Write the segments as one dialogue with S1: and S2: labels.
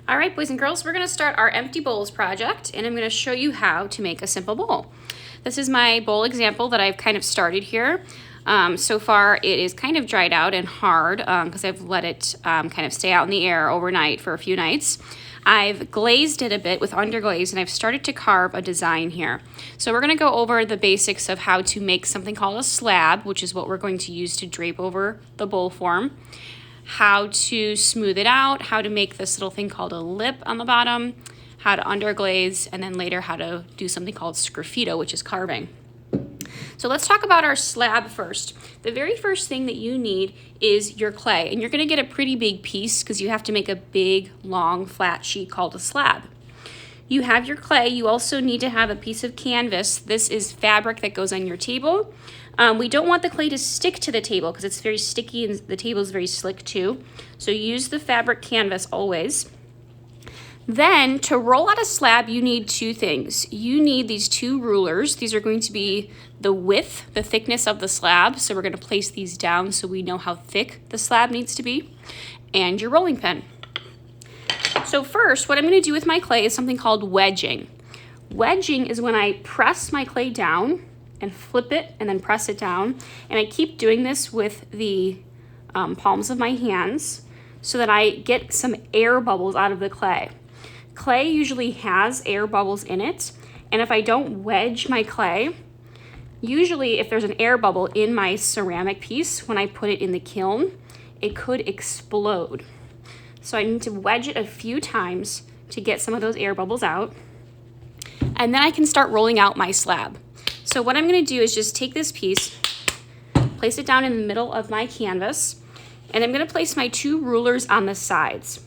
S1: All right, boys and girls, we're gonna start our empty bowls project, and I'm gonna show you how to make a simple bowl. This is my bowl example that I've kind of started here. So far it is kind of dried out and hard because I've let it kind of stay out in the air overnight for a few nights. I've glazed it a bit with underglaze, and I've started to carve a design here. So we're gonna go over the basics of how to make something called a slab, which is what we're going to use to drape over the bowl form, how to smooth it out, how to make this little thing called a lip on the bottom, how to underglaze, and then later how to do something called sgraffito, which is carving. So let's talk about our slab first. The very first thing that you need is your clay, and you're gonna get a pretty big piece because you have to make a big, long, flat sheet called a slab. You have your clay. You also need to have a piece of canvas. This is fabric that goes on your table. We don't want the clay to stick to the table because it's very sticky and the table is very slick too. So use the fabric canvas always. Then to roll out a slab, you need two things. You need these two rulers. These are going to be the width, the thickness of the slab. So we're going to place these down so we know how thick the slab needs to be, and your rolling pin. So first, what I'm going to do with my clay is something called wedging. Wedging is when I press my clay down and flip it and then press it down. And I keep doing this with the palms of my hands so that I get some air bubbles out of the clay. Clay usually has air bubbles in it, and if I don't wedge my clay, usually if there's an air bubble in my ceramic piece, when I put it in the kiln, it could explode. So I need to wedge it a few times to get some of those air bubbles out, and then I can start rolling out my slab. So what I'm gonna do is just take this piece, place it down in the middle of my canvas, and I'm gonna place my two rulers on the sides.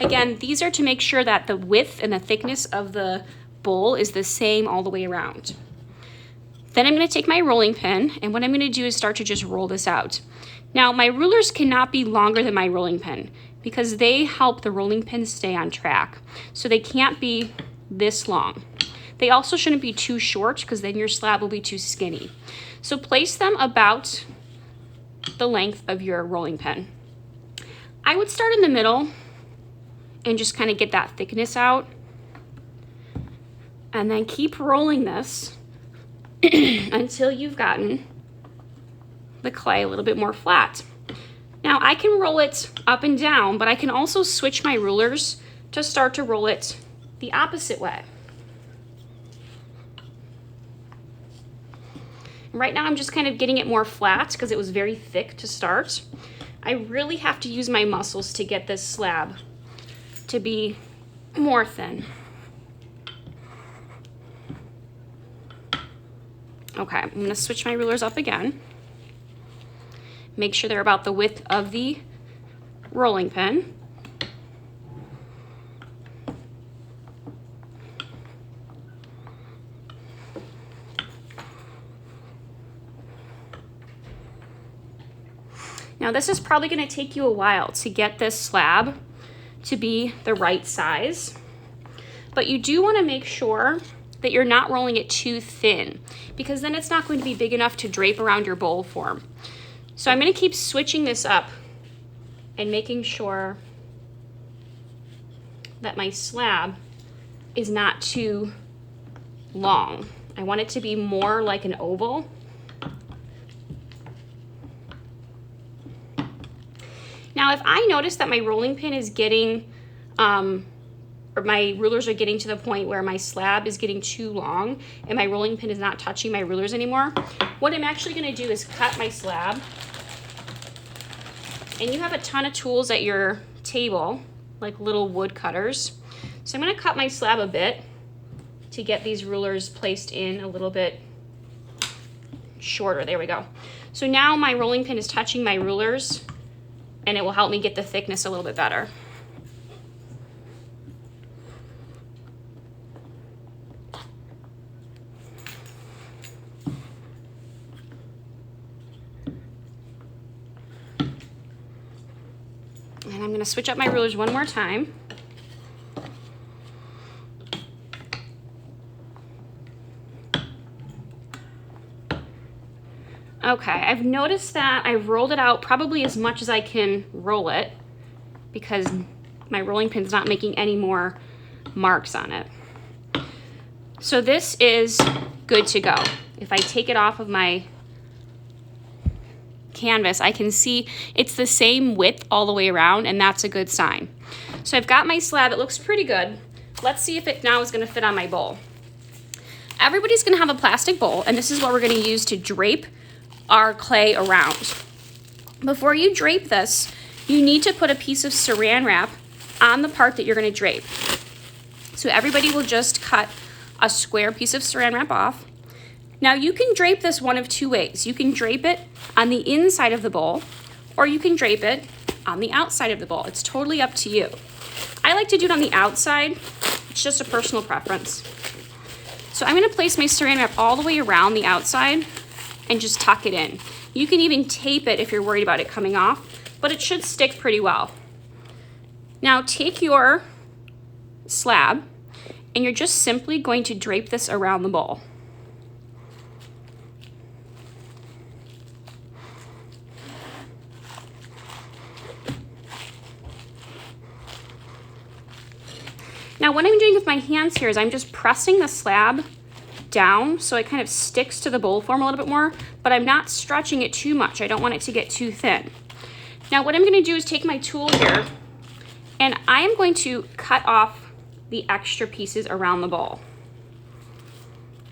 S1: Again, these are to make sure that the width and the thickness of the bowl is the same all the way around. Then I'm gonna take my rolling pin, and what I'm gonna do is start to just roll this out. Now, my rulers cannot be longer than my rolling pin because they help the rolling pin stay on track. So they can't be this long. They also shouldn't be too short because then your slab will be too skinny. So place them about the length of your rolling pin. I would start in the middle and just kind of get that thickness out, and then keep rolling this until you've gotten the clay a little bit more flat. Now I can roll it up and down, but I can also switch my rulers to start to roll it the opposite way. Right now I'm just kind of getting it more flat because it was very thick to start. I really have to use my muscles to get this slab to be more thin. Okay, I'm gonna switch my rulers up again. Make sure they're about the width of the rolling pin. Now this is probably going to take you a while to get this slab to be the right size, but you do want to make sure that you're not rolling it too thin because then it's not going to be big enough to drape around your bowl form. So I'm going to keep switching this up and making sure that my slab is not too long. I want it to be more like an oval. Now, if I notice that my rolling pin is getting, or my rulers are getting to the point where my slab is getting too long and my rolling pin is not touching my rulers anymore, what I'm actually gonna do is cut my slab. And you have a ton of tools at your table, like little wood cutters. So I'm gonna cut my slab a bit to get these rulers placed in a little bit shorter. There we go. So now my rolling pin is touching my rulers, and it will help me get the thickness a little bit better. And I'm gonna switch up my rulers one more time. Okay, I've noticed that I've rolled it out probably as much as I can roll it because my rolling pin's not making any more marks on it. So this is good to go. If I take it off of my canvas, I can see it's the same width all the way around, and that's a good sign. So I've got my slab. It looks pretty good. Let's see if it now is going to fit on my bowl. Everybody's going to have a plastic bowl, and this is what we're going to use to drape our clay around. Before you drape this, you need to put a piece of saran wrap on the part that you're going to drape. So everybody will just cut a square piece of saran wrap off. Now you can drape this one of two ways. You can drape it on the inside of the bowl, or you can drape it on the outside of the bowl. It's totally up to you. I like to do it on the outside. It's just a personal preference. So I'm going to place my saran wrap all the way around the outside and just tuck it in. You can even tape it if you're worried about it coming off, but it should stick pretty well. Now take your slab and you're just simply going to drape this around the bowl. Now what I'm doing with my hands here is I'm just pressing the slab down so it kind of sticks to the bowl form a little bit more, but I'm not stretching it too much. I don't want it to get too thin. Now what I'm going to do is take my tool here and I am going to cut off the extra pieces around the bowl,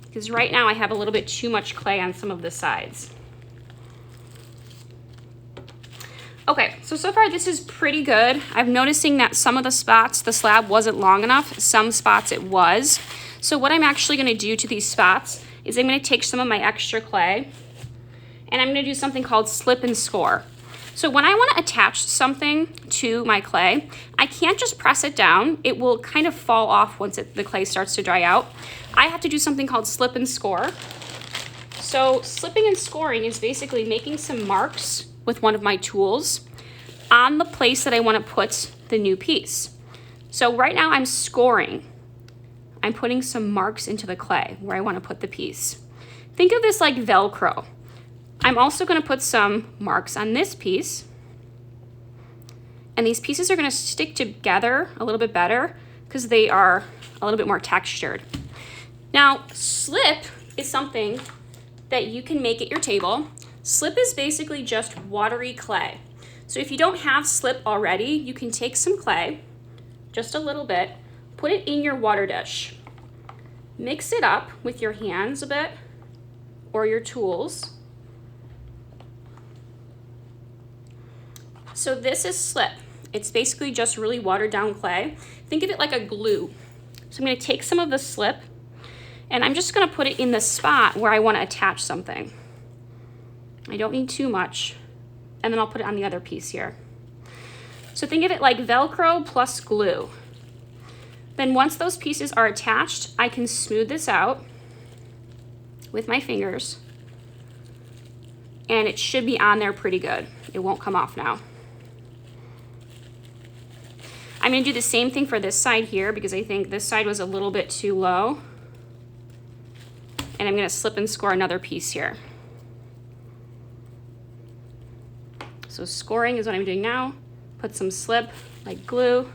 S1: because right now I have a little bit too much clay on some of the sides. Okay, so far this is pretty good. I'm noticing that some of the spots, the slab wasn't long enough. Some spots it was. So what I'm actually gonna do to these spots is I'm gonna take some of my extra clay and I'm gonna do something called slip and score. So when I wanna attach something to my clay, I can't just press it down. It will kind of fall off once the clay starts to dry out. I have to do something called slip and score. So slipping and scoring is basically making some marks with one of my tools on the place that I want to put the new piece. So right now I'm scoring. I'm putting some marks into the clay where I want to put the piece. Think of this like Velcro. I'm also going to put some marks on this piece. And these pieces are going to stick together a little bit better because they are a little bit more textured. Now, slip is something that you can make at your table. Slip is basically just watery clay. So if you don't have slip already, you can take some clay, just a little bit, put it in your water dish. Mix it up with your hands a bit or your tools. So this is slip. It's basically just really watered down clay. Think of it like a glue. So I'm going to take some of the slip and I'm just going to put it in the spot where I want to attach something. I don't need too much. And then I'll put it on the other piece here. So think of it like Velcro plus glue. Then once those pieces are attached, I can smooth this out with my fingers. And it should be on there pretty good. It won't come off now. I'm going to do the same thing for this side here because I think this side was a little bit too low. And I'm going to slip and score another piece here. So scoring is what I'm doing now. Put some slip like glue.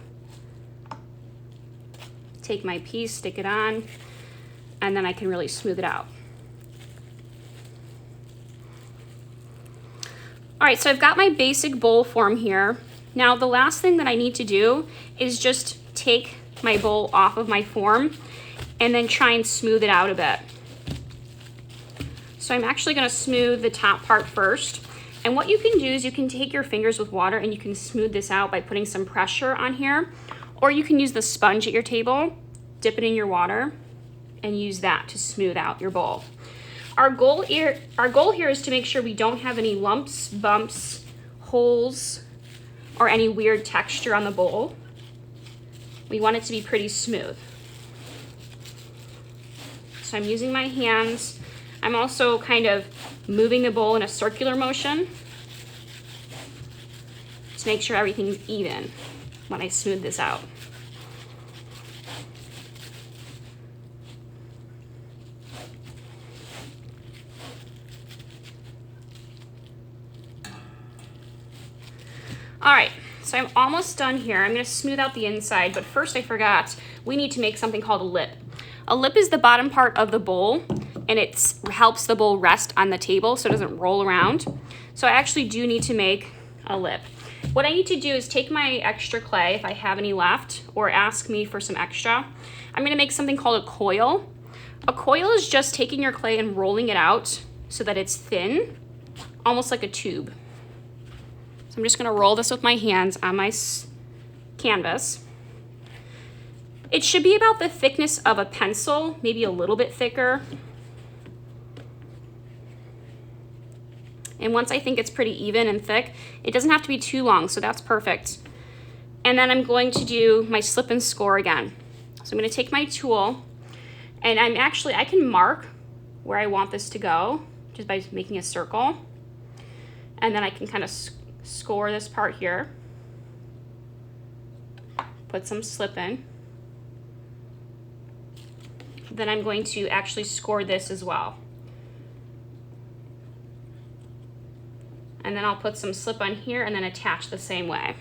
S1: Take my piece, stick it on, and then I can really smooth it out. All right, so I've got my basic bowl form here. Now the last thing that I need to do is just take my bowl off of my form and then try and smooth it out a bit. So I'm actually gonna smooth the top part first. And what you can do is you can take your fingers with water and you can smooth this out by putting some pressure on here, or you can use the sponge at your table, dip it in your water, and use that to smooth out your bowl. Our goal here is to make sure we don't have any lumps, bumps, holes, or any weird texture on the bowl. We want it to be pretty smooth. So I'm using my hands. I'm also kind of moving the bowl in a circular motion to make sure everything's even when I smooth this out. All right, so I'm almost done here. I'm gonna smooth out the inside, but first I forgot, we need to make something called a lip. A lip is the bottom part of the bowl, and it helps the bowl rest on the table so it doesn't roll around. So I actually do need to make a lip. What I need to do is take my extra clay, if I have any left, or ask me for some extra. I'm gonna make something called a coil. A coil is just taking your clay and rolling it out so that it's thin, almost like a tube. So I'm just gonna roll this with my hands on my canvas. It should be about the thickness of a pencil, maybe a little bit thicker. And once I think it's pretty even and thick, it doesn't have to be too long, so that's perfect. And then I'm going to do my slip and score again. So I'm gonna take my tool, and I can mark where I want this to go just by making a circle. And then I can kind of score this part here. Put some slip in. Then I'm going to actually score this as well. And then I'll put some slip on here and then attach the same way.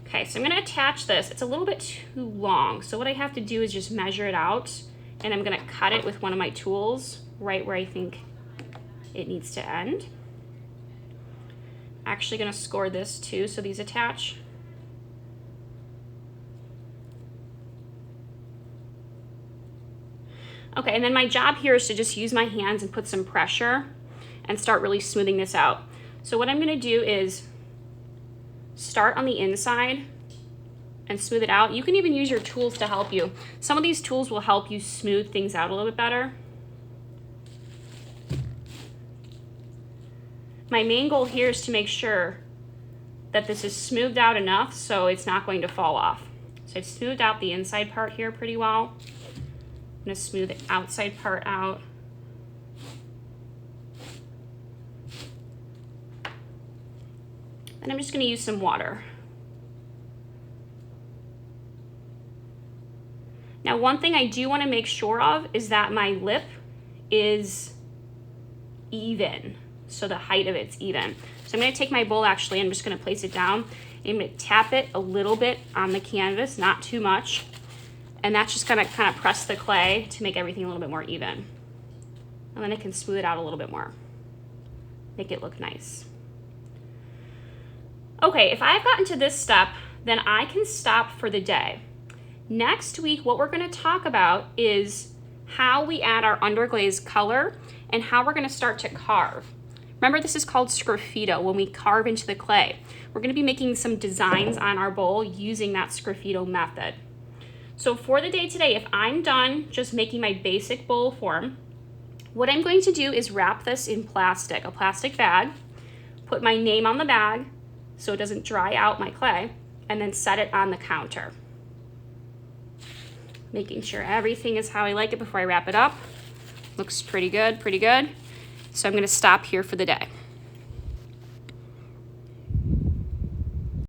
S1: Okay, so I'm gonna attach this. It's a little bit too long, so what I have to do is just measure it out, and I'm gonna cut it with one of my tools right where I think it needs to end. Actually gonna score this too, so these attach. Okay, and then my job here is to just use my hands and put some pressure and start really smoothing this out. So what I'm gonna do is start on the inside and smooth it out. You can even use your tools to help you. Some of these tools will help you smooth things out a little bit better. My main goal here is to make sure that this is smoothed out enough so it's not going to fall off. So I've smoothed out the inside part here pretty well. I'm gonna smooth the outside part out. And I'm just gonna use some water. Now, one thing I do wanna make sure of is that my lip is even, so the height of it's even. So I'm gonna take my bowl actually, I'm just gonna place it down. I'm gonna tap it a little bit on the canvas, not too much. And that's just gonna kind of press the clay to make everything a little bit more even. And then I can smooth it out a little bit more. Make it look nice. Okay, if I've gotten to this step, then I can stop for the day. Next week, what we're gonna talk about is how we add our underglaze color and how we're gonna start to carve. Remember, this is called sgraffito, when we carve into the clay. We're gonna be making some designs on our bowl using that sgraffito method. So for the day today, if I'm done just making my basic bowl form, what I'm going to do is wrap this in plastic, a plastic bag, put my name on the bag so it doesn't dry out my clay, and then set it on the counter. Making sure everything is how I like it before I wrap it up. Looks pretty good, pretty good. So I'm gonna stop here for the day.